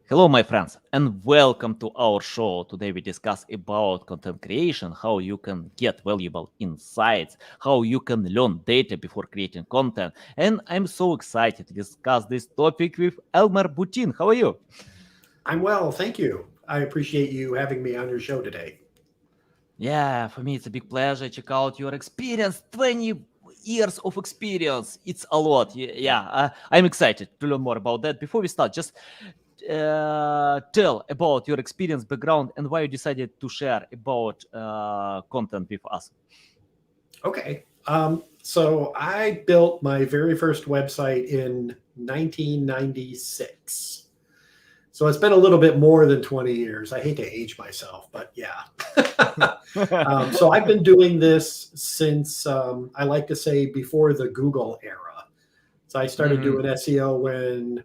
Hello, my friends, and welcome to our show. Today we discuss about content creation, how you can get valuable insights, how you can learn data before creating content. And I'm so excited to discuss this topic with Elmer Boutin. How are you? I'm well, thank you. I appreciate you having me on your show today. Yeah, for me it's a big pleasure. Check out your experience. 20 years of experience. It's a lot. Yeah, I'm excited to learn more about that. Before we start, just tell about your experience, background, and why you decided to share about content with us. Okay. So I built my very first website in 1996. So it's been a little bit more than 20 years. I hate to age myself, but yeah. So I've been doing this since, I like to say, before the Google era. So I started Mhm. doing SEO when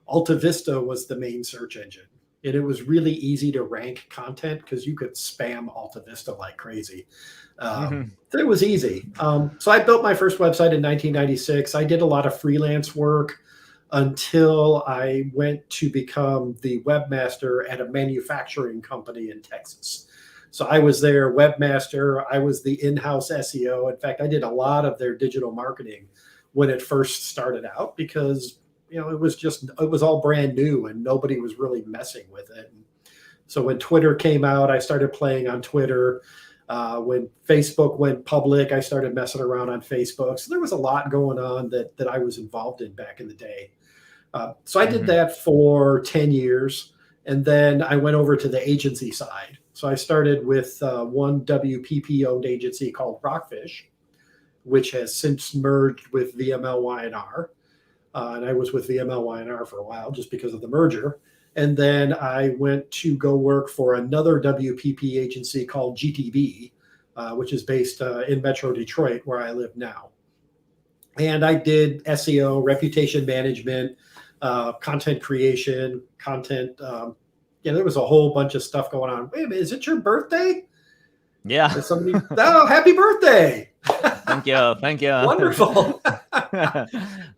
Alta Vista was the main search engine. And it was really easy to rank content because you could spam Alta Vista like crazy. Mhm. So it was easy. So I built my first website in 1996. I did a lot of freelance work until I went to become the webmaster at a manufacturing company in Texas. So I was their webmaster. I was the in-house SEO. In fact, I did a lot of their digital marketing when it first started out because it was all brand new and nobody was really messing with it. So when Twitter came out, I started playing on Twitter. When Facebook went public, I started messing around on Facebook. So there was a lot going on that I was involved in back in the day. So I did Mhm. that for 10 years. And then I went over to the agency side. So I started with one WPP owned agency called Rockfish, which has since merged with VMLY&R. And I was with VMLY&R for a while just because of the merger. And then I went to go work for another WPP agency called GTB, which is based in Metro Detroit, where I live now. And I did SEO, reputation management, content creation, content. There was a whole bunch of stuff going on. Wait a minute, is it your birthday? Yeah. Is somebody? Oh, happy birthday! Thank you. Thank you. Wonderful.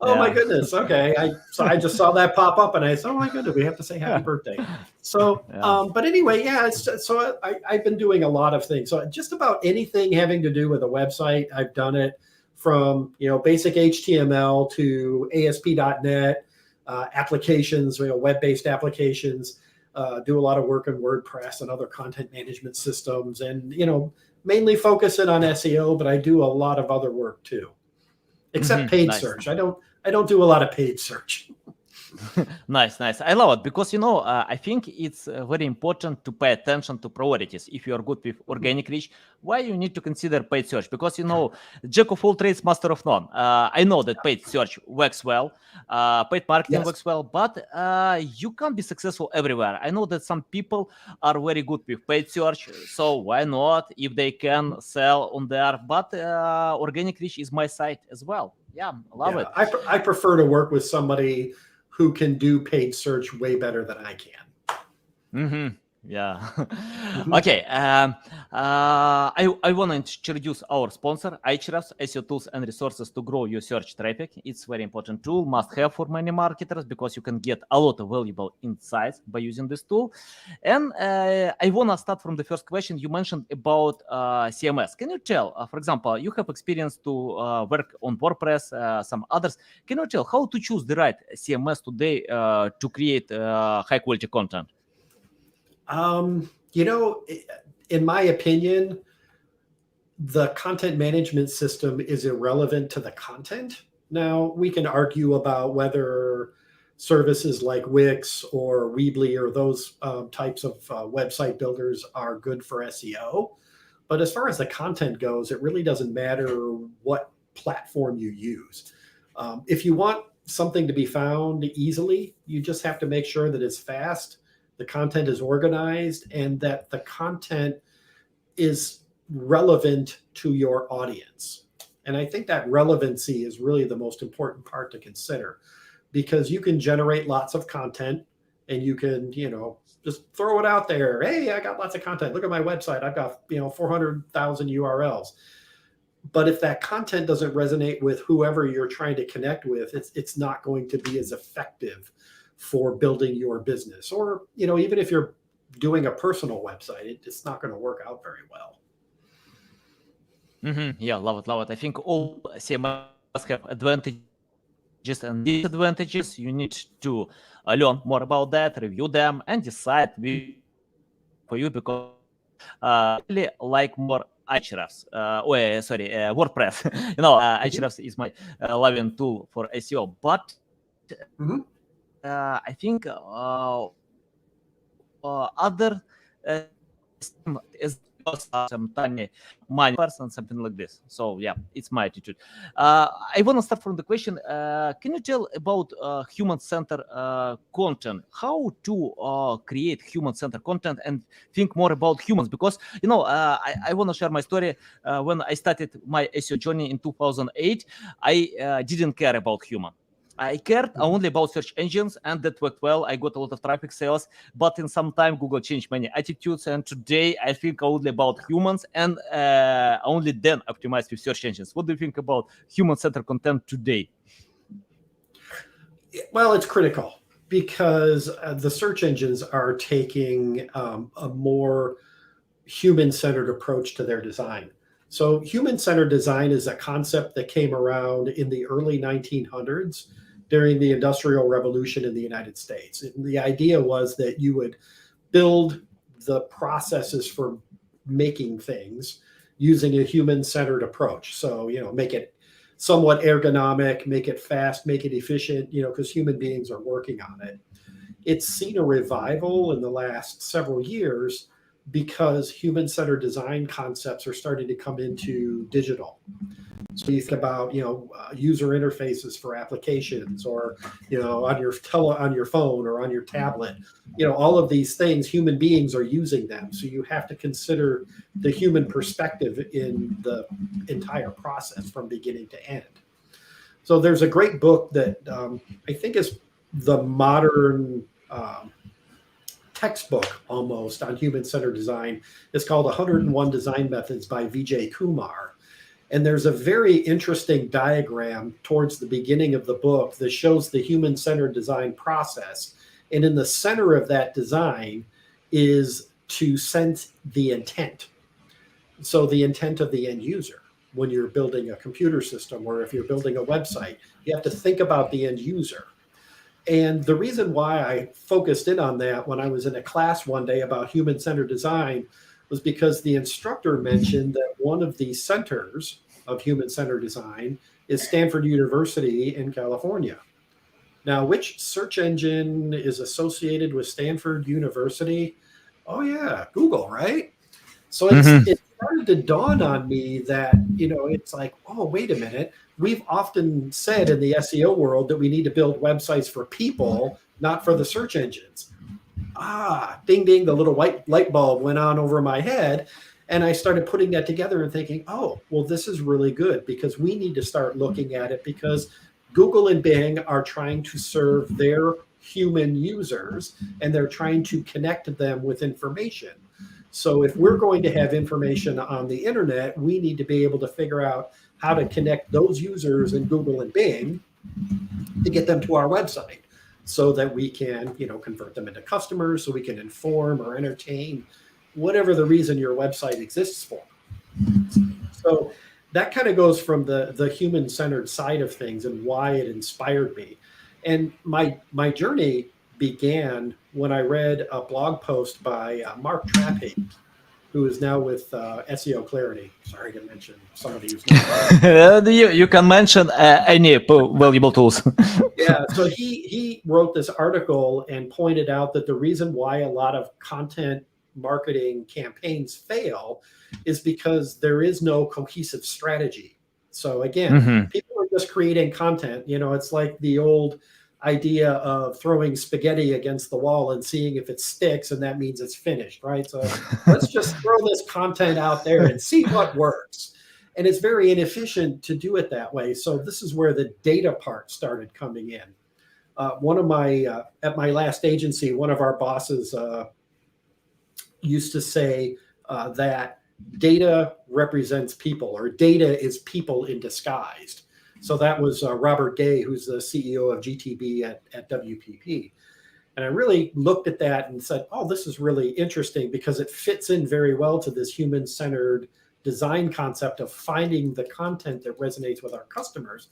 Oh my Yeah. goodness. Okay. I just saw that pop up and I said, oh my goodness, we have to say happy birthday. So, Yeah. but anyway, yeah. So I've been doing a lot of things. So just about anything having to do with a website, I've done it from basic HTML to ASP.NET applications, web-based applications. Do a lot of work in WordPress and other content management systems, and mainly focusing on SEO, but I do a lot of other work too, except Mhm. paid Nice. search. I don't do a lot of paid search. Nice, nice. I love it because I think it's very important to pay attention to priorities. If you are good with organic reach, why you need to consider paid search? Because jack of all trades, master of none. I know that paid search works well, paid marketing Yes. works well, but you can't be successful everywhere. I know that some people are very good with paid search, so why not if they can sell on there? But organic reach is my site as well. Yeah, I love Yeah. it. I prefer to work with somebody who can do paid search way better than I can. Mm-hmm. Yeah. Mhm. Okay. I want to introduce our sponsor, Ahrefs, SEO tools and resources to grow your search traffic. It's very important tool, must have for many marketers because you can get a lot of valuable insights by using this tool. And I want to start from the first question you mentioned about CMS. Can you tell, for example, you have experience to work on WordPress, some others. Can you tell how to choose the right CMS today to create high quality content? In my opinion, the content management system is irrelevant to the content. Now, we can argue about whether services like Wix or Weebly or those types of website builders are good for SEO. But as far as the content goes, it really doesn't matter what platform you use. If you want something to be found easily, you just have to make sure that it's fast, the content is organized, and that the content is relevant to your audience. And I think that relevancy is really the most important part to consider because you can generate lots of content and you can, just throw it out there. Hey, I got lots of content. Look at my website. I've got, 400,000 URLs. But if that content doesn't resonate with whoever you're trying to connect with, it's not going to be as effective for building your business, or even if you're doing a personal website, it's not going to work out very well. Yeah, love it, love it. I think all CMS have advantages and disadvantages. You need to learn more about that, review them, and decide for you, because really like more Ahrefs. WordPress. Ahrefs is my loving tool for SEO, but Mhm. I think other is some tiny money person, something like this. So yeah, it's my attitude. I want to start from the question. Can you tell about human-centered content? How to create human-centered content and think more about humans? Because I want to share my story. When I started my SEO journey in 2008, I didn't care about human. I cared only about search engines, and that worked well. I got a lot of traffic sales, but in some time, Google changed many attitudes, and today I think only about humans, and only then optimize with search engines. What do you think about human-centered content today? Well, it's critical because the search engines are taking a more human-centered approach to their design. So human-centered design is a concept that came around in the early 1900s during the Industrial Revolution in the United States. And the idea was that you would build the processes for making things using a human-centered approach. So, make it somewhat ergonomic, make it fast, make it efficient, because human beings are working on it. It's seen a revival in the last several years because human-centered design concepts are starting to come into digital. So you think about, user interfaces for applications, or, on your phone or on your tablet, all of these things, human beings are using them. So you have to consider the human perspective in the entire process from beginning to end. So there's a great book that I think is the modern textbook almost on human-centered design. It's called 101 Design Methods by Vijay Kumar. And there's a very interesting diagram towards the beginning of the book that shows the human-centered design process. And in the center of that design is to sense the intent. So the intent of the end user. When you're building a computer system, or if you're building a website, you have to think about the end user. And the reason why I focused in on that when I was in a class one day about human-centered design was because the instructor mentioned that one of the centers of human-centered design is Stanford University in California. Now, which search engine is associated with Stanford University? Oh yeah, Google, right? So it started to dawn on me that, it's like, oh, wait a minute. We've often said in the SEO world that we need to build websites for people, not for the search engines. Ding, ding, the little white light bulb went on over my head. And I started putting that together and thinking, oh, well, this is really good, because we need to start looking at it, because Google and Bing are trying to serve their human users, and they're trying to connect them with information. So if we're going to have information on the internet, we need to be able to figure out how to connect those users in Google and Bing to get them to our website, so that we can, convert them into customers, so we can inform or entertain, whatever the reason your website exists for. So that kind of goes from the human-centered side of things and why it inspired me. And my journey began when I read a blog post by Mark Trappe, who is now with SEO Clarity. Sorry to mention somebody who's not. You can mention any valuable tools. Yeah, so he wrote this article and pointed out that the reason why a lot of content marketing campaigns fail is because there is no cohesive strategy. So again, people are just creating content. It's like the old idea of throwing spaghetti against the wall and seeing if it sticks, and that means it's finished, right? So let's just throw this content out there and see what works. And it's very inefficient to do it that way. So this is where the data part started coming in. One of my, at my last agency, one of our bosses used to say that data represents people, or data is people in disguise. So that was Robert Gay, who's the CEO of GTB at WPP. And I really looked at that and said, oh, this is really interesting because it fits in very well to this human-centered design concept of finding the content that resonates with our customers.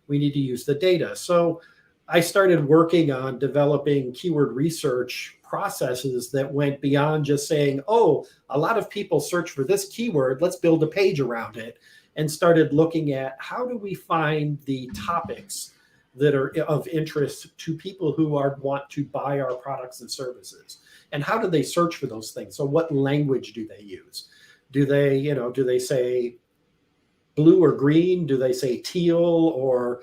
We need to use the data. So I started working on developing keyword research processes that went beyond just saying, oh, a lot of people search for this keyword, let's build a page around it, and started looking at how do we find the topics that are of interest to people who want to buy our products and services, and how do they search for those things? So what language do they use? Do they say blue or green? Do they say teal or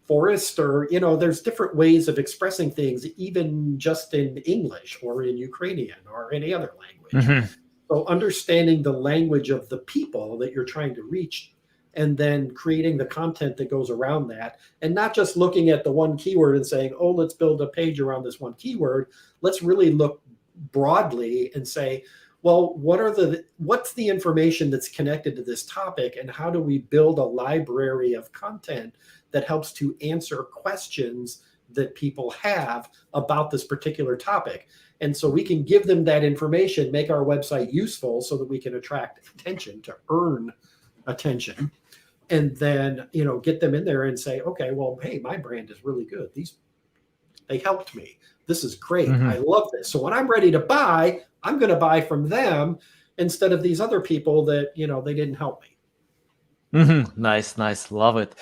forest? Or there's different ways of expressing things, even just in English or in Ukrainian or any other language. Mm-hmm. So understanding the language of the people that you're trying to reach, and then creating the content that goes around that, and not just looking at the one keyword and saying, oh, let's build a page around this one keyword. Let's really look broadly and say, well, what's the information that's connected to this topic, and how do we build a library of content that helps to answer questions that people have about this particular topic? And so we can give them that information, make our website useful so that we can attract attention, to earn attention, and then get them in there and say, okay, well, hey, my brand is really good. They helped me. This is great. Mm-hmm. I love this. So when I'm ready to buy, I'm going to buy from them instead of these other people that they didn't help me. Mm-hmm. Nice, love it.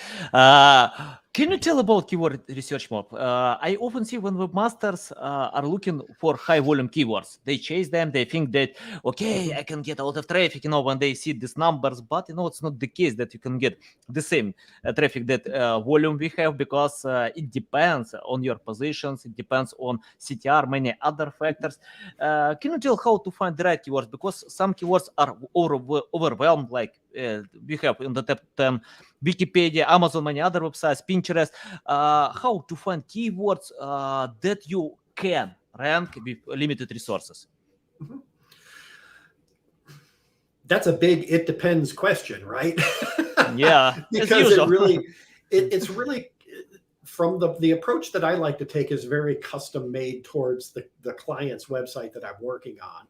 Can you tell about keyword research more? I often see when webmasters are looking for high volume keywords, they chase them. They think that, okay, I can get a lot of traffic, when they see these numbers, but it's not the case that you can get the same traffic that volume we have, because it depends on your positions. It depends on CTR, many other factors. Can you tell how to find the right keywords? Because some keywords are overwhelmed, like we have in the top 10 Wikipedia, Amazon, many other websites, Pinterest. How to find keywords that you can rank with limited resources? Mm-hmm. That's a big it depends question, right? Yeah, because it's really from the approach that I like to take is very custom made towards the client's website that I'm working on.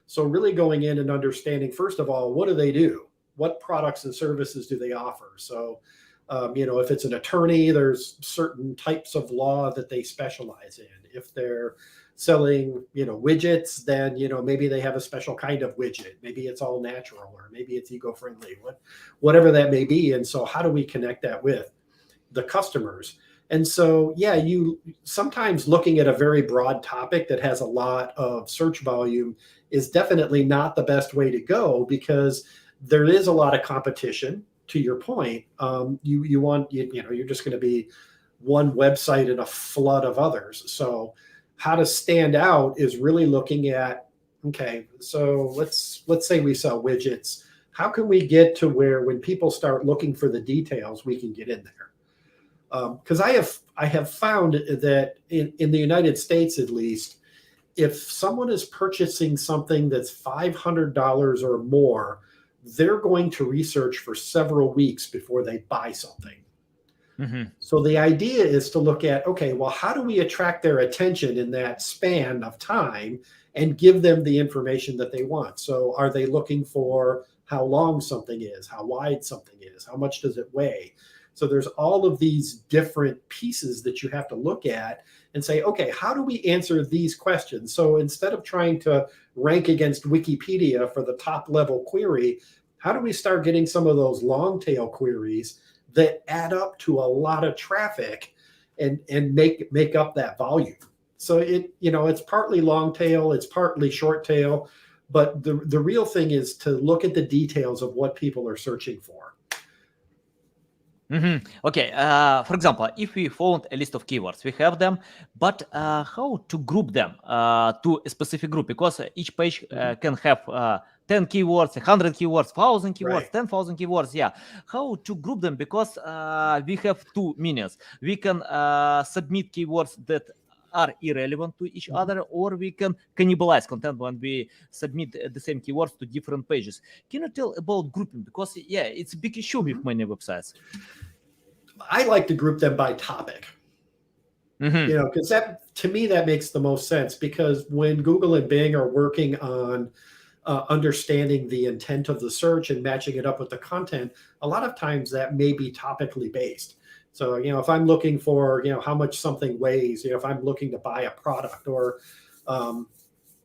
So really going in and understanding, first of all, what do they do? What products and services do they offer? So, if it's an attorney, there's certain types of law that they specialize in. If they're selling, widgets, then, maybe they have a special kind of widget. Maybe it's all natural, or maybe it's eco-friendly, whatever that may be. And so how do we connect that with the customers? And so, you sometimes looking at a very broad topic that has a lot of search volume is definitely not the best way to go, because there is a lot of competition. To your point, you're just going to be one website in a flood of others. So how to stand out is really looking at, okay, so let's say we sell widgets. How can we get to where when people start looking for the details, we can get in there? Because I have found that in the United States, at least, if someone is purchasing something that's $500 or more, they're going to research for several weeks before they buy something. Mm-hmm. So the idea is to look at, okay, well, how do we attract their attention in that span of time and give them the information that they want? So are they looking for how long something is, how wide something is, how much does it weigh? So there's all of these different pieces that you have to look at and say, okay, how do we answer these questions? So instead of trying to rank against Wikipedia for the top level query, how do we start getting some of those long tail queries that add up to a lot of traffic and make up that volume? So it's partly long tail, it's partly short tail, but the real thing is to look at the details of what people are searching for. Mm-hmm. Okay. For example, if we found a list of keywords, we have them, but how to group them to a specific group? Because each page can have 10 keywords, 100 keywords, 1,000 keywords, Right. 10,000 keywords. Yeah. How to group them? Because we have two meanings. We can submit keywords that are irrelevant to each other, or we can cannibalize content when we submit the same keywords to different pages. Can you tell about grouping? Because it's a big issue with many websites. I like to group them by topic. Mhm. Because that, to me, that makes the most sense, because when Google and Bing are working on understanding the intent of the search and matching it up with the content, a lot of times that may be topically based. So, if I'm looking for, how much something weighs, if I'm looking to buy a product, or um,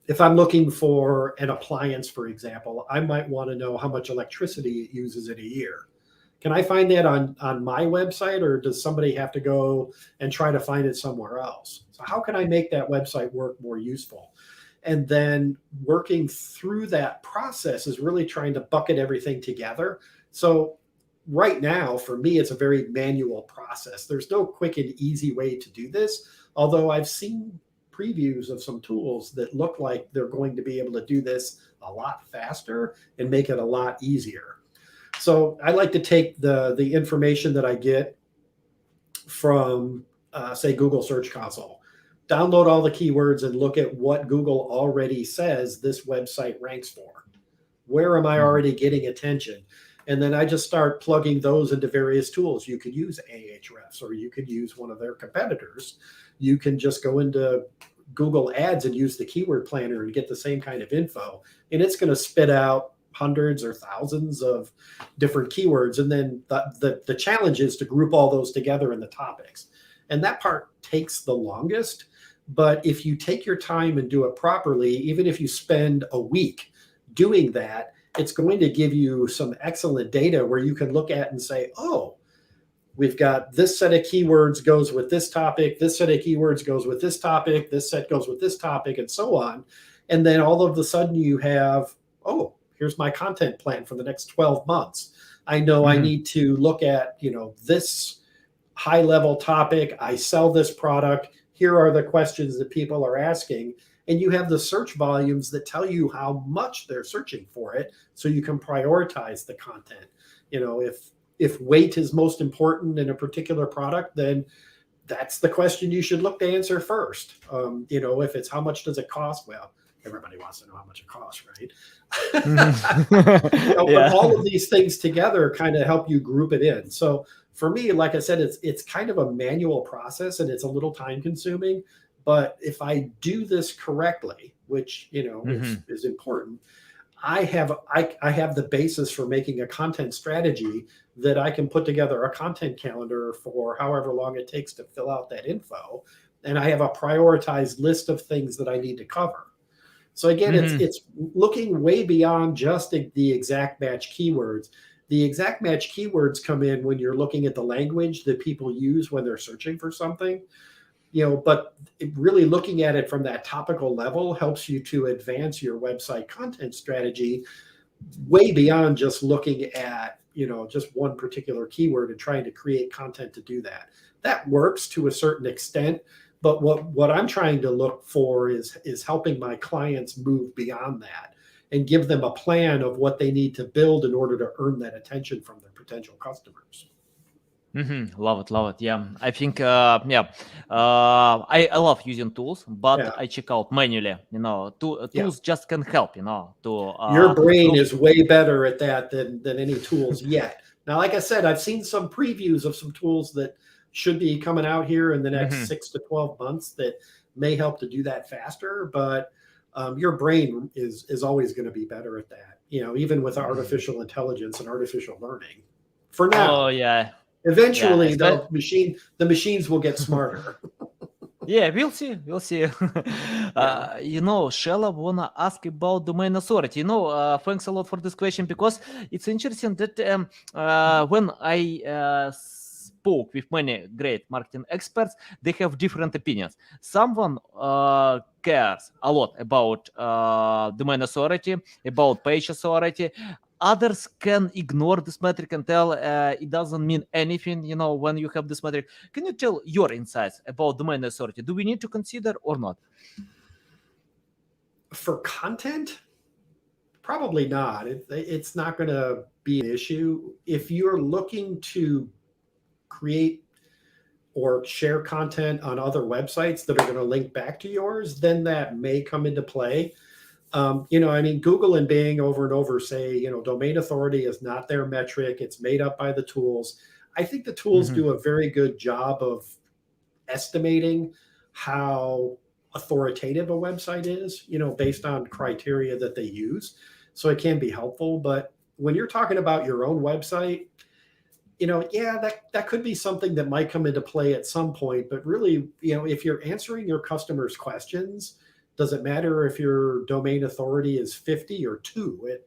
if I'm looking for an appliance, for example, I might want to know how much electricity it uses in a year. Can I find that on my website, or does somebody have to go and try to find it somewhere else? So how can I make that website work more useful? And then working through that process is really trying to bucket everything together. So right now, for me, it's a very manual process. There's no quick and easy way to do this, although I've seen previews of some tools that look like they're going to be able to do this a lot faster and make it a lot easier. So I like to take the information that I get from, say, Google Search Console, download all the keywords, and look at what Google already says this website ranks for. Where am I Mhm. already getting attention? And then I just start plugging those into various tools. You could use Ahrefs, or you could use one of their competitors. You can just go into Google Ads and use the keyword planner and get the same kind of info. And it's going to spit out hundreds or thousands of different keywords. And then the challenge is to group all those together in the topics. And that part takes the longest. But if you take your time and do it properly, even if you spend a week doing that, it's going to give you some excellent data where you can look at and say, oh, we've got this set of keywords goes with this topic, this set of keywords goes with this topic, this set goes with this topic, and so on. And then all of a sudden you have, oh, here's my content plan for the next 12 months. I know I Mhm. need to look at, this high level topic. I sell this product. Here are the questions that people are asking. And you have the search volumes that tell you how much they're searching for it, so you can prioritize the content. If weight is most important in a particular product, then that's the question you should look to answer first. If it's how much does it cost, well, everybody wants to know how much it costs, right? Mhm. But Yeah. all of these things together kind of help you group it in. So for me, like I said, it's kind of a manual process, and it's a little time consuming. But if I do this correctly, which Mhm. is important, I have the basis for making a content strategy that I can put together a content calendar for however long it takes to fill out that info, and I have a prioritized list of things that I need to cover. So again, it's Mhm. it's looking way beyond just the exact match keywords. The exact match keywords come in when you're looking at the language that people use when they're searching for something. But really looking at it from that topical level helps you to advance your website content strategy way beyond just looking at, just one particular keyword and trying to create content to do that. That works to a certain extent, but what I'm trying to look for is helping my clients move beyond that and give them a plan of what they need to build in order to earn that attention from their potential customers. Mhm. Love it, love it. Yeah, I think, yeah, I love using tools, but Yeah. I check out manually. Yeah. Tools just can help. To Your brain group. is way better at that than any tools yet. Now, like I said, I've seen some previews of some tools that should be coming out here in the next Mhm. 6 to 12 months that may help to do that faster. But your brain is always going to be better at that. Even with artificial intelligence and artificial learning. For Oh now, yeah, yeah. eventually the machines will get smarter. Yeah, we'll see. We'll see. Yeah. Shella wanna ask about domain authority. Thanks a lot for this question, because it's interesting that when I spoke with many great marketing experts, they have different opinions. Someone cares a lot about domain authority, about page authority. Others can ignore this metric and tell it doesn't mean anything. When you have this metric, can you tell your insights about domain authority? Do we need to consider or not? For content, probably not. It's not going to be an issue. If you're looking to create or share content on other websites that are going to link back to yours, then that may come into play. Google and Bing over and over say, domain authority is not their metric. It's made up by the tools. I think the tools Mhm. do a very good job of estimating how authoritative a website is, based on criteria that they use. So it can be helpful. But when you're talking about your own website, that could be something that might come into play at some point. But really, if you're answering your customers' questions, does it matter if your domain authority is 50 or 2?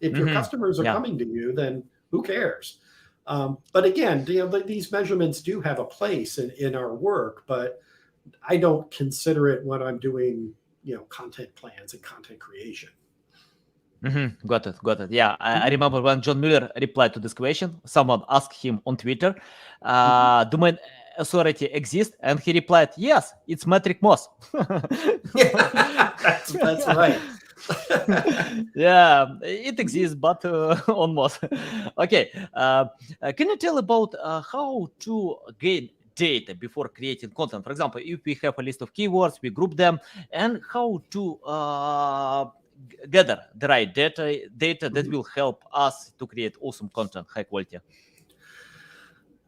If your customers are coming to you, then who cares? But again, these measurements do have a place in our work, but I don't consider it when I'm doing, content plans and content creation. Got it. Yeah, I remember when John Mueller replied to this question, someone asked him on Twitter, domain authority exists? And he replied, yes, it's metric moss. Yeah, that's right. Yeah, it exists, but on moss. Okay, can you tell about how to gain data before creating content? For example, if we have a list of keywords, we group them, and how to gather the right data that will help us to create awesome content, high quality.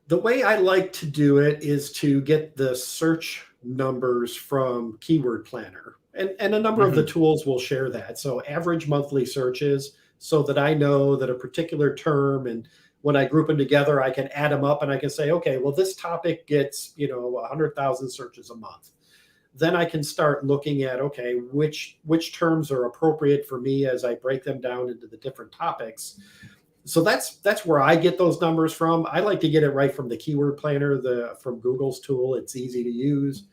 The way I like to do it is to get the search numbers from Keyword Planner. And a number of the tools will share that. So average monthly searches, so that I know that a particular term, and when I group them together, I can add them up and I can say, okay, well, this topic gets, 100,000 searches a month. Then I can start looking at, okay, which terms are appropriate for me as I break them down into the different topics. So that's where I get those numbers from. I like to get it right from the Keyword Planner, from Google's tool. It's easy to use.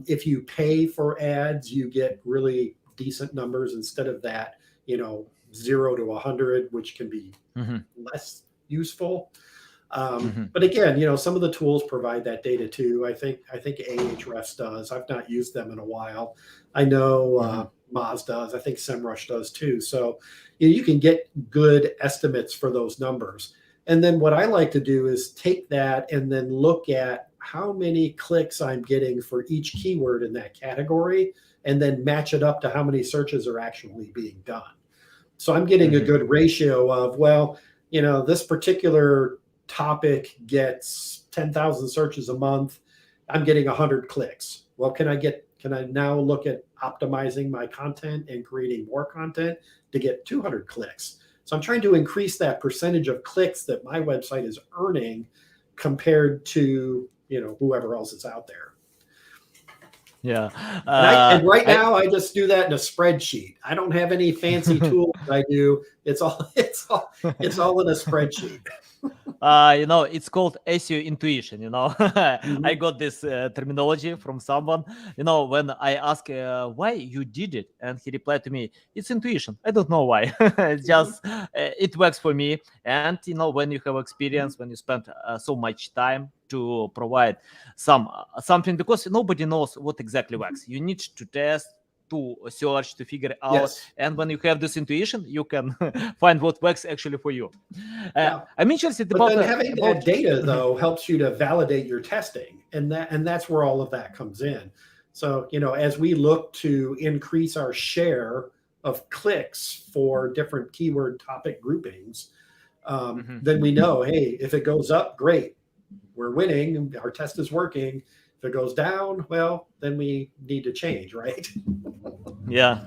If you pay for ads, you get really decent numbers instead of that, 0 to 100, which can be less useful. But again, some of the tools provide that data too. I think Ahrefs does. I've not used them in a while. I know Moz does. I think SEMrush does too. So you can get good estimates for those numbers. And then what I like to do is take that and then look at how many clicks I'm getting for each keyword in that category, and then match it up to how many searches are actually being done. So I'm getting a good ratio of, well, this particular topic gets 10,000 searches a month. I'm getting 100 clicks. Well, can I now look at optimizing my content and creating more content to get 200 clicks? So I'm trying to increase that percentage of clicks that my website is earning compared to, whoever else is out there. Yeah. And right now I just do that in a spreadsheet. I don't have any fancy tools that I do. It's all in a spreadsheet. It's called SEO intuition. I got this terminology from someone, when I ask why you did it, and he replied to me, it's intuition. I don't know why. It's just it works for me. And when you have experience, when you spend so much time to provide something, because nobody knows what exactly works. You need to test, to search, to figure out. Yes. And when you have this intuition, you can find what works actually for you. I'm interested but about then having that data though helps you to validate your testing, and that's where all of that comes in. So as we look to increase our share of clicks for different keyword topic groupings, then we know, hey, if it goes up, great, we're winning, our test is working. If it goes down, well, then we need to change, right? Yeah.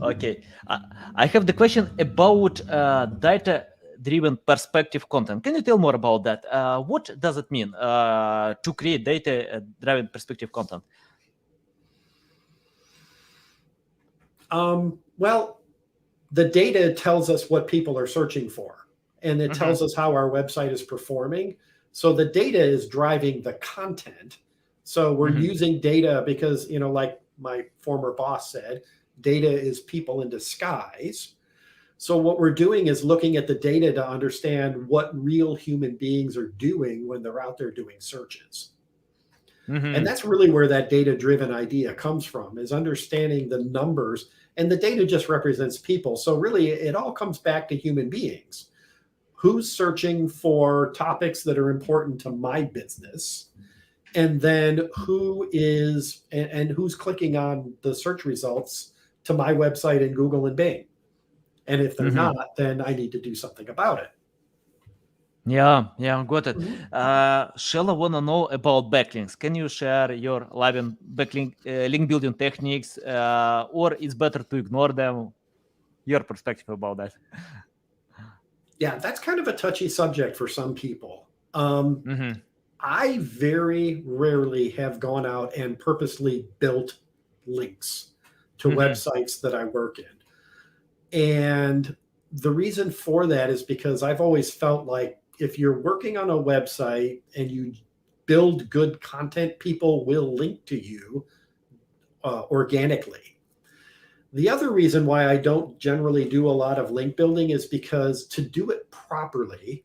Okay. I have the question about data-driven perspective content. Can you tell more about that? What does it mean to create data-driven perspective content? Well, the data tells us what people are searching for, and it tells us how our website is performing. So the data is driving the content. So we're using data because, like my former boss said, data is people in disguise. So what we're doing is looking at the data to understand what real human beings are doing when they're out there doing searches. And that's really where that data-driven idea comes from, is understanding the numbers. And the data just represents people. So really, it all comes back to human beings. Who's searching for topics that are important to my business, and then who's clicking on the search results to my website in Google and Bing. And if they're not, then I need to do something about it. Yeah, got it. Mhm. Shella wanna know about backlinks. Can you share your live and backlink link building techniques, or it's better to ignore them? Your perspective about that? Yeah, that's kind of a touchy subject for some people. Mm-hmm. I very rarely have gone out and purposely built links to Mm-hmm. websites that I work in. And the reason for that is because I've always felt like if you're working on a website and you build good content, people will link to you organically. The other reason why I don't generally do a lot of link building is because to do it properly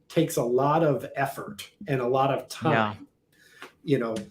takes a lot of effort and a lot of Yeah. time.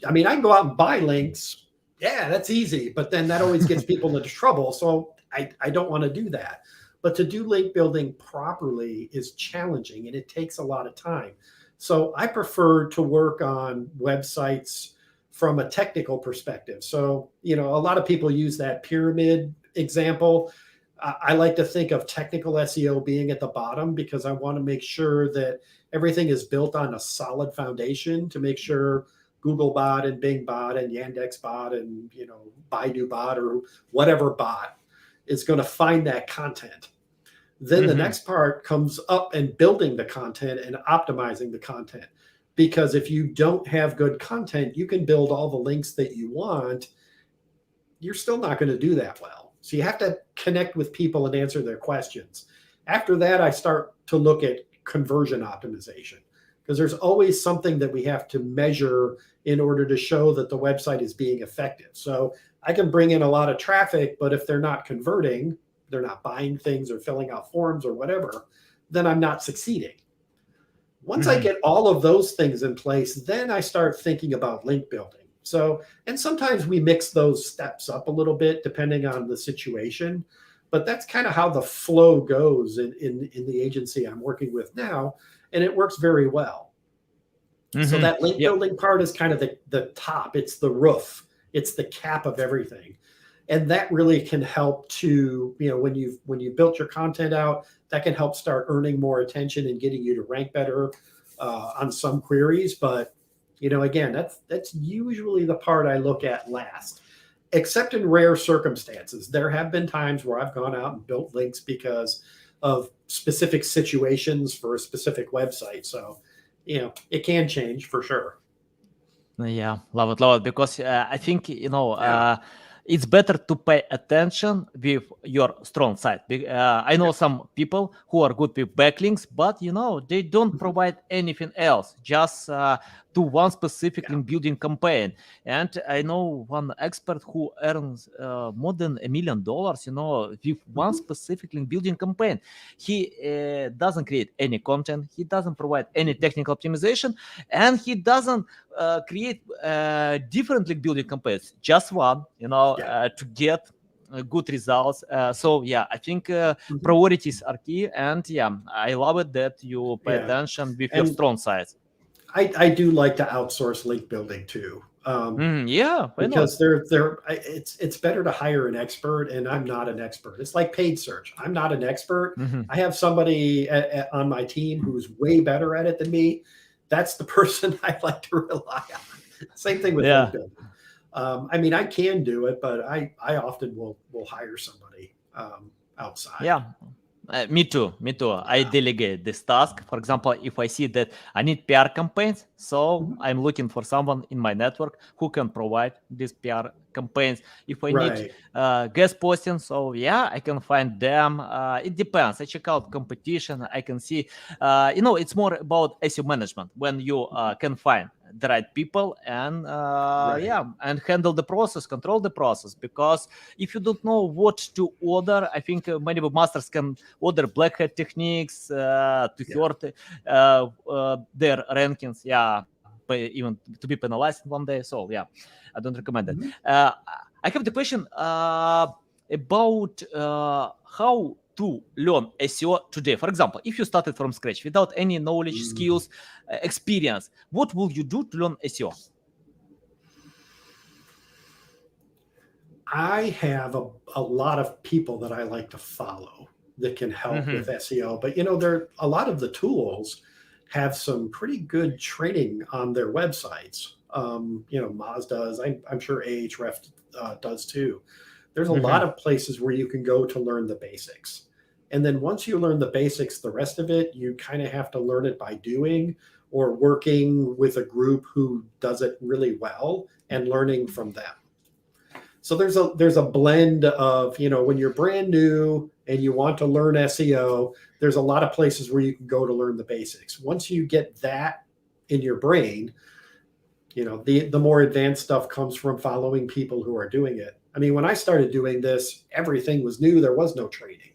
I mean, I can go out and buy links. Yeah, that's easy, but then that always gets people into trouble. So I don't want to do that. But to do link building properly is challenging and it takes a lot of time. So I prefer to work on websites from a technical perspective. So, a lot of people use that pyramid example. I like to think of technical SEO being at the bottom because I want to make sure that everything is built on a solid foundation to make sure Googlebot and Bingbot and Yandexbot and Baidu bot or whatever bot is going to find that content. Then the Mm-hmm. next part comes up and building the content and optimizing the content. Because if you don't have good content, you can build all the links that you want. You're still not going to do that well. So you have to connect with people and answer their questions. After that, I start to look at conversion optimization because there's always something that we have to measure in order to show that the website is being effective. So I can bring in a lot of traffic, but if they're not converting, they're not buying things or filling out forms or whatever, then I'm not succeeding. Once I Mm-hmm. get all of those things in place, then I start thinking about link building. So, and sometimes we mix those steps up a little bit depending on the situation, but that's kind of how the flow goes in the agency I'm working with now, and it works very well. So Mm-hmm. that link Yep. building part is kind of the top, it's the roof, it's the cap of everything. And that really can help to, when you've built your content out, that can help start earning more attention and getting you to rank better on some queries. But again, that's usually the part I look at last, except in rare circumstances. There have been times where I've gone out and built links because of specific situations for a specific website. So, it can change for sure. Yeah, love it, because I think Yeah. it's better to pay attention with your strong side. I know Yeah. some people who are good with backlinks, but they don't Mhm. provide anything else, just to one specific Yeah. link building campaign. And I know one expert who earns more than $1 million, with one Mhm. specific link building campaign. He doesn't create any content, he doesn't provide any Mhm. technical optimization, and he doesn't create different link building campaigns, just one, Yeah. to get good results. So yeah, I think Mhm. priorities are key, and yeah, I love it that you pay Yeah. attention with your And strong sides. I do like to outsource link building too. Yeah, why not? Because it's better to hire an expert, and I'm not an expert. It's like paid search. I'm not an expert. Mhm. I have somebody on my team who's way better at it than me. That's the person I like to rely on. Same thing with link Yeah, building. I mean, I can do it, but I often will hire somebody outside. yeah. Me too. I Yeah. delegate this task. For example, if I see that I need PR campaigns, so Mhm. I'm looking for someone in my network who can provide these PR campaigns. If I need Right. guest posting, so yeah, I can find them. It depends. I check out competition. I can see, it's more about SEO management when you can find the right people and Right. yeah, and handle the process, control the process. Because if you don't know what to order, I think many webmasters can order black hat techniques to Yeah. hurt their rankings. Yeah, even to be penalized one day. So yeah, I don't recommend it. Mhm. I have the question about how to learn SEO today. For example, if you started from scratch without any knowledge, Mm. skills, experience, what will you do to learn SEO? I have a lot of people that I like to follow that can help with Hmm. SEO. But there a lot of the tools have some pretty good training on their websites. Moz does. I'm sure Ahref does too. There's a lot of places where you can go to learn the basics. And then once you learn the basics, the rest of it, you kind of have to learn it by doing or working with a group who does it really well and learning from them. So there's a blend of, when you're brand new and you want to learn SEO, there's a lot of places where you can go to learn the basics. Once you get that in your brain, the more advanced stuff comes from following people who are doing it. I mean, when I started doing this, everything was new. There was no training.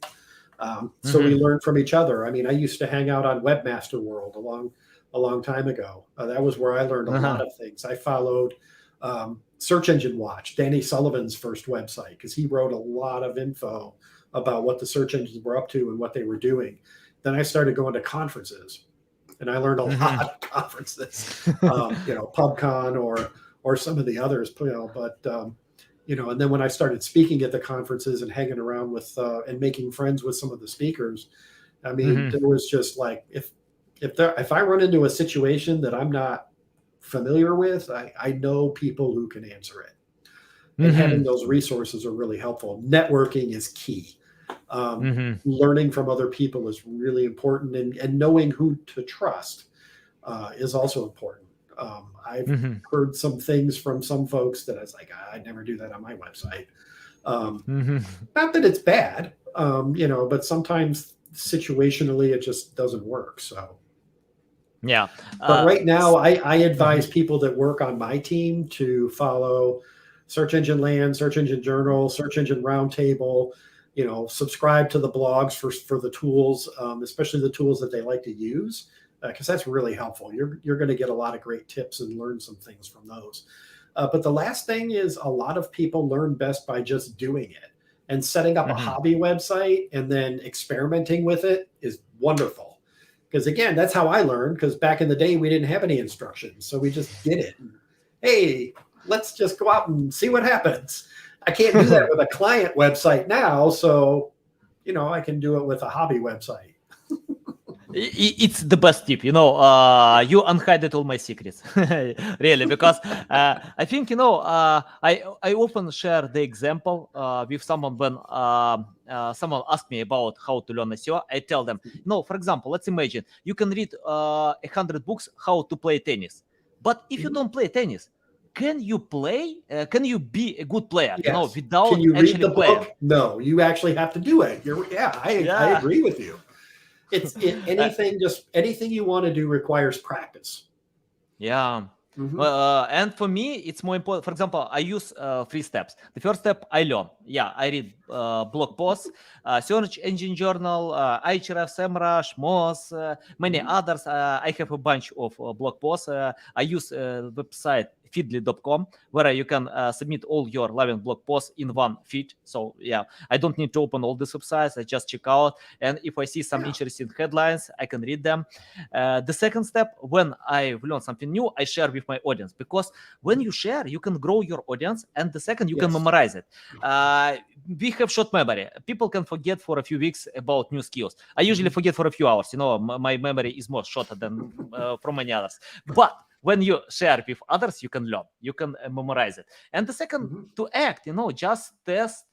So we learned from each other. I mean, I used to hang out on Webmaster World a long time ago. That was where I learned a lot of things. I followed Search Engine Watch, Danny Sullivan's first website, because he wrote a lot of info about what the search engines were up to and what they were doing. Then I started going to conferences, and I learned a lot of conferences, PubCon or some of the others, and then when I started speaking at the conferences and hanging around with and making friends with some of the speakers, I mean, there was just like, if I run into a situation that I'm not familiar with, I know people who can answer it. And having those resources are really helpful. Networking is key. Learning from other people is really important, and knowing who to trust is also important. I've heard some things from some folks that I was like, I'd never do that on my website. Not that it's bad, but sometimes situationally it just doesn't work. So, yeah. But right now, I advise people that work on my team to follow Search Engine Land, Search Engine Journal, Search Engine Roundtable. Subscribe to the blogs for the tools, especially the tools that they like to use, because that's really helpful. You're going to get a lot of great tips and learn some things from those. But the last thing is, a lot of people learn best by just doing it, and setting up a hobby website and then experimenting with it is wonderful. Because again, that's how I learned, because back in the day, we didn't have any instructions. So we just did it. Hey, let's just go out and see what happens. I can't do that with a client website now. So, I can do it with a hobby website. It's the best tip, you unhided all my secrets, really, because I think, I often share the example with someone when someone asks me about how to learn SEO. I tell them, for example, let's imagine you can read 100 books how to play tennis, but if you don't play tennis, can you play? Can you be a good player? Yes. Without can you actually read the playing? book? No, you actually have to do it. I agree with you. Anything you want to do requires practice. Yeah. And for me, it's more important. For example, I use 3 steps. The first step, I learn. Yeah, I read blog posts, Search Engine Journal, Ahrefs, SEMrush, Moz, many others. I have a bunch of blog posts. I use website feedly.com, where you can submit all your relevant blog posts in one feed. So yeah, I don't need to open all these websites. I just check out, and if I see some interesting headlines, I can read them. The second step, when I've learned something new, I share with my audience, because when you share, you can grow your audience, and the second, you can memorize it. We have short memory. People can forget for a few weeks about new skills. I usually forget for a few hours. My memory is more shorter than from many others. But when you share with others, you can learn, you can memorize it. And the second, to act, just test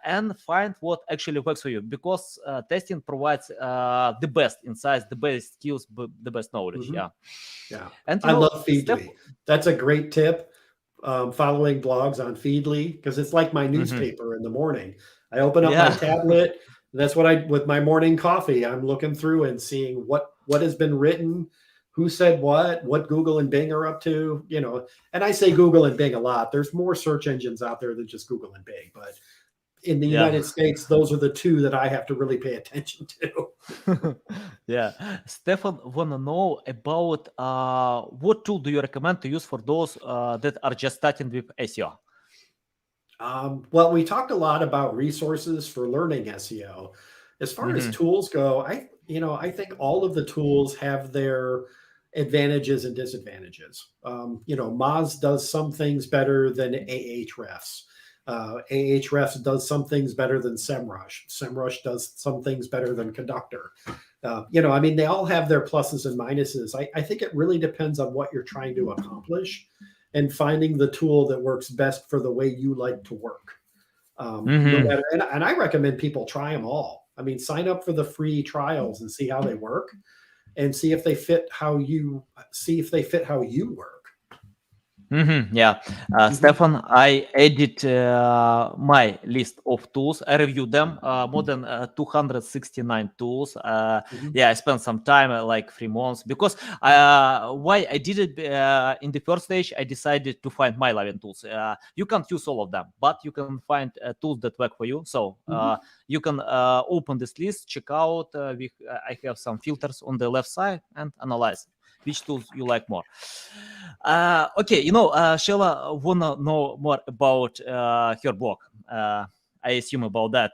and find what actually works for you, because testing provides the best insights, the best skills, the best knowledge. Yeah. And I love Feedly. That's a great tip. Following blogs on Feedly, because it's like my newspaper in the morning. I open up my tablet. That's what with my morning coffee, I'm looking through and seeing what has been written, who said what Google and Bing are up to, and I say Google and Bing a lot. There's more search engines out there than just Google and Bing, but in the United States, those are the two that I have to really pay attention to. Stefan want to know about what tool do you recommend to use for those that are just starting with SEO? Well, we talked a lot about resources for learning SEO. As far as tools go, I think all of the tools have their advantages and disadvantages. Moz does some things better than Ahrefs. Ahrefs does some things better than SEMrush. SEMrush does some things better than Conductor. I mean, they all have their pluses and minuses. I think it really depends on what you're trying to accomplish and finding the tool that works best for the way you like to work. No matter, and I recommend people try them all. I mean, sign up for the free trials and see how they work, and see if they fit how you work. Yeah, Stefan, I added my list of tools. I reviewed them, more than 269 tools. Yeah, I spent some time, like 3 months, because why I did it in the first stage, I decided to find my loving tools. You can't use all of them, but you can find tools that work for you. So you can open this list, check out. I have some filters on the left side and analyze which tools you like more. Okay, Sheila wanna know more about her blog. I assume about that.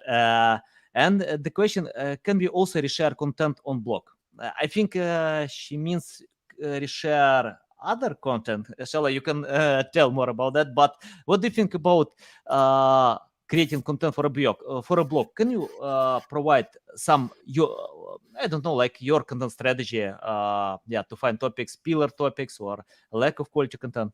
And the question: can we also reshare content on blog? I think she means reshare other content. Sheila, you can tell more about that. But what do you think about creating content for a blog? Can you provide some I don't know, like your content strategy, to find topics, pillar topics, or lack of quality content?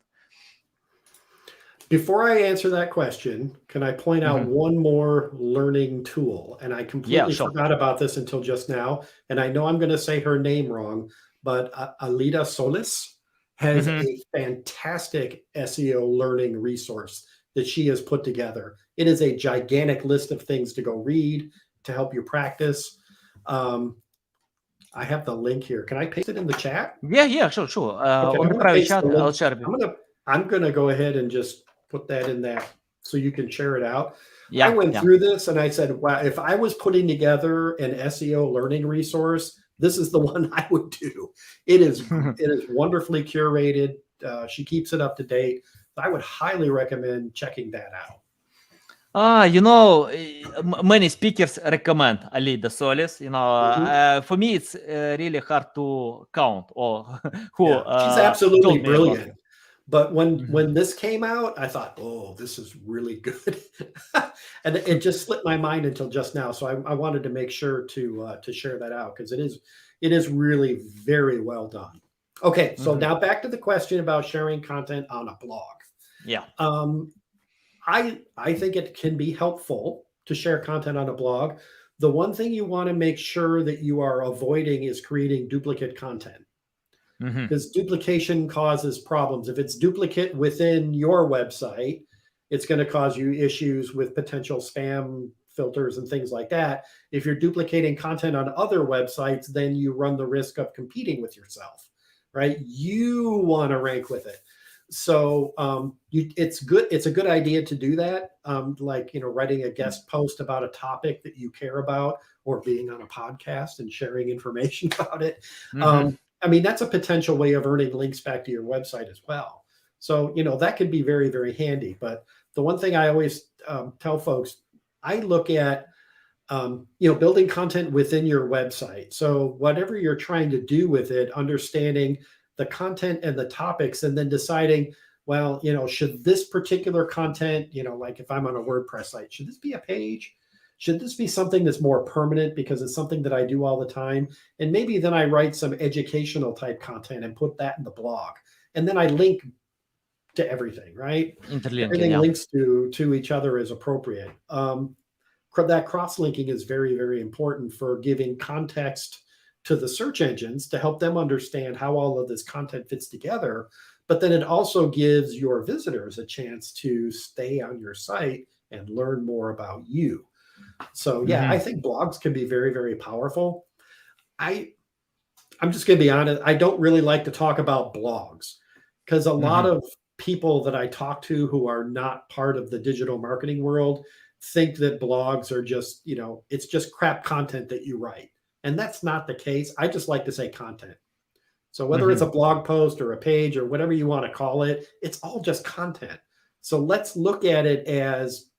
Before I answer that question, can I point out one more learning tool? And I completely forgot about this until just now. And I know I'm going to say her name wrong, but Alida Solis has a fantastic SEO learning resource that she has put together. It is a gigantic list of things to go read to help you practice. I have the link here. Can I paste it in the chat? Yeah, sure. Okay, On the private chat, I'll share it. I'm gonna go ahead and just put that in there so you can share it out. Yeah, I went through this and I said, wow, if I was putting together an SEO learning resource, this is the one I would do. It is wonderfully curated. She keeps it up to date. I would highly recommend checking that out. Many speakers recommend Alida Solis. For me, it's really hard to count or who. She's absolutely brilliant. But when this came out, I thought, oh, this is really good. And it just slipped my mind until just now. So I wanted to make sure to share that out because it is really very well done. Okay, so now back to the question about sharing content on a blog. Yeah. I think it can be helpful to share content on a blog. The one thing you want to make sure that you are avoiding is creating duplicate content. Because duplication causes problems. If it's duplicate within your website, it's going to cause you issues with potential spam filters and things like that. If you're duplicating content on other websites, then you run the risk of competing with yourself, right? You want to rank with it. So it's good. It's a good idea to do that. Like, writing a guest post about a topic that you care about, or being on a podcast and sharing information about it. I mean, that's a potential way of earning links back to your website as well. So, that can be very, very handy. But the one thing I always tell folks, I look at, building content within your website. So whatever you're trying to do with it, understanding the content and the topics, and then deciding, well, should this particular content, like if I'm on a WordPress site, should this be a page? Should this be something that's more permanent because it's something that I do all the time? And maybe then I write some educational type content and put that in the blog. And then I link to everything, right? Everything links to each other as appropriate. That cross-linking is very, very important for giving context to the search engines to help them understand how all of this content fits together. But then it also gives your visitors a chance to stay on your site and learn more about you. So I think blogs can be very, very powerful. I'm just going to be honest. I don't really like to talk about blogs because a lot of people that I talk to who are not part of the digital marketing world think that blogs are just, it's just crap content that you write. And that's not the case. I just like to say content. So whether it's a blog post or a page or whatever you want to call it, it's all just content. So let's look at it as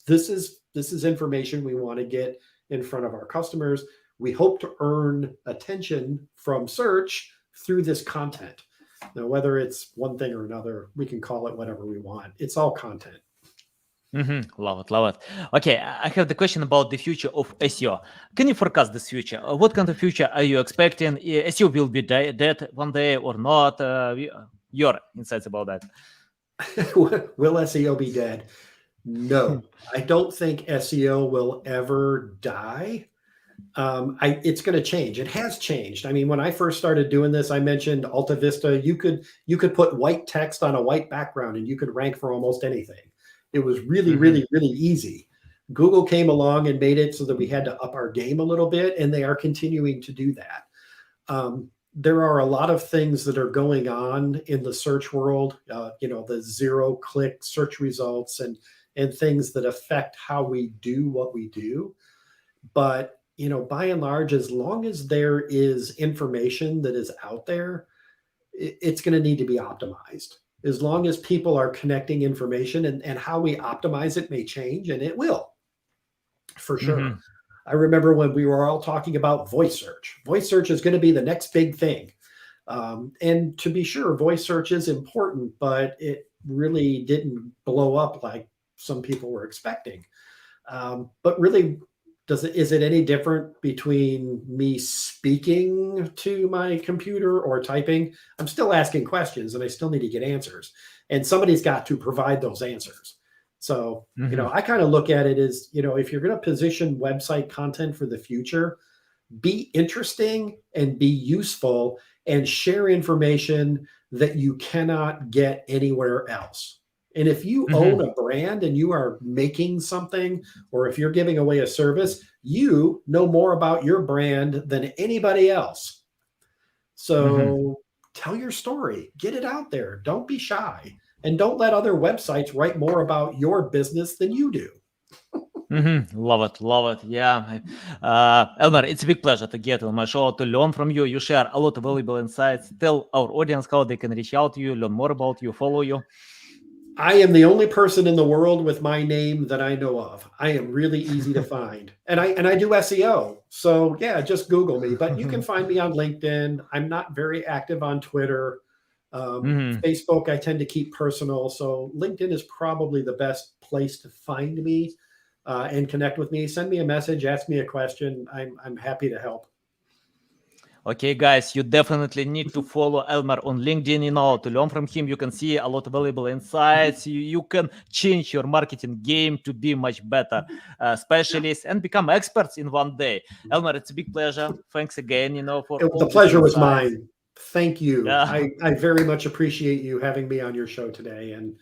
this is information we want to get in front of our customers. We hope to earn attention from search through this content. Now, whether it's one thing or another, we can call it whatever we want. It's all content. Love it, love it. Okay, I have the question about the future of SEO. Can you forecast this future? What kind of future are you expecting? SEO will be dead one day or not? Your insights about that. Will SEO be dead? No, I don't think SEO will ever die. It's going to change. It has changed. I mean, when I first started doing this, I mentioned Alta Vista. You could put white text on a white background and you could rank for almost anything. It was really, really, really easy. Google came along and made it so that we had to up our game a little bit, and they are continuing to do that. There are a lot of things that are going on in the search world, the zero-click search results and things that affect how we do what we do. But, by and large, as long as there is information that is out there, it's going to need to be optimized. As long as people are connecting information, and how we optimize it may change, and it will, for sure. I remember when we were all talking about voice search. Voice search is going to be the next big thing. And to be sure, voice search is important, but it really didn't blow up like some people were expecting. But really, is it any different between me speaking to my computer or typing? I'm still asking questions and I still need to get answers. And somebody's got to provide those answers. So, I kind of look at it as, if you're going to position website content for the future, be interesting and be useful and share information that you cannot get anywhere else. And if you own a brand and you are making something, or if you're giving away a service, you know more about your brand than anybody else. So tell your story, get it out there. Don't be shy, and don't let other websites write more about your business than you do. Love it, love it. Yeah. Elmer, it's a big pleasure to get on my show, to learn from you. You share a lot of valuable insights. Tell our audience how they can reach out to you, learn more about you, follow you. I am the only person in the world with my name that I know of. I am really easy to find. And I do SEO. So yeah, just Google me. But you can find me on LinkedIn. I'm not very active on Twitter. Facebook, I tend to keep personal. So LinkedIn is probably the best place to find me and connect with me. Send me a message, ask me a question. I'm happy to help. Okay, guys, you definitely need to follow Elmer on LinkedIn, to learn from him. You can see a lot of valuable insights. You can change your marketing game to be much better specialists and become experts in one day. Elmer, it's a big pleasure. Thanks again, for all the pleasure was insights. mine. Thank you. Yeah. I very much appreciate you having me on your show today. And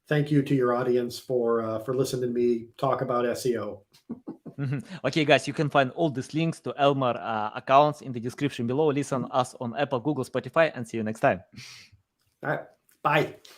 thank you to your audience for listening to me talk about SEO. Okay, guys, you can find all these links to Elmer accounts in the description below. Listen us on Apple, Google, Spotify, and see you next time. All right. Bye.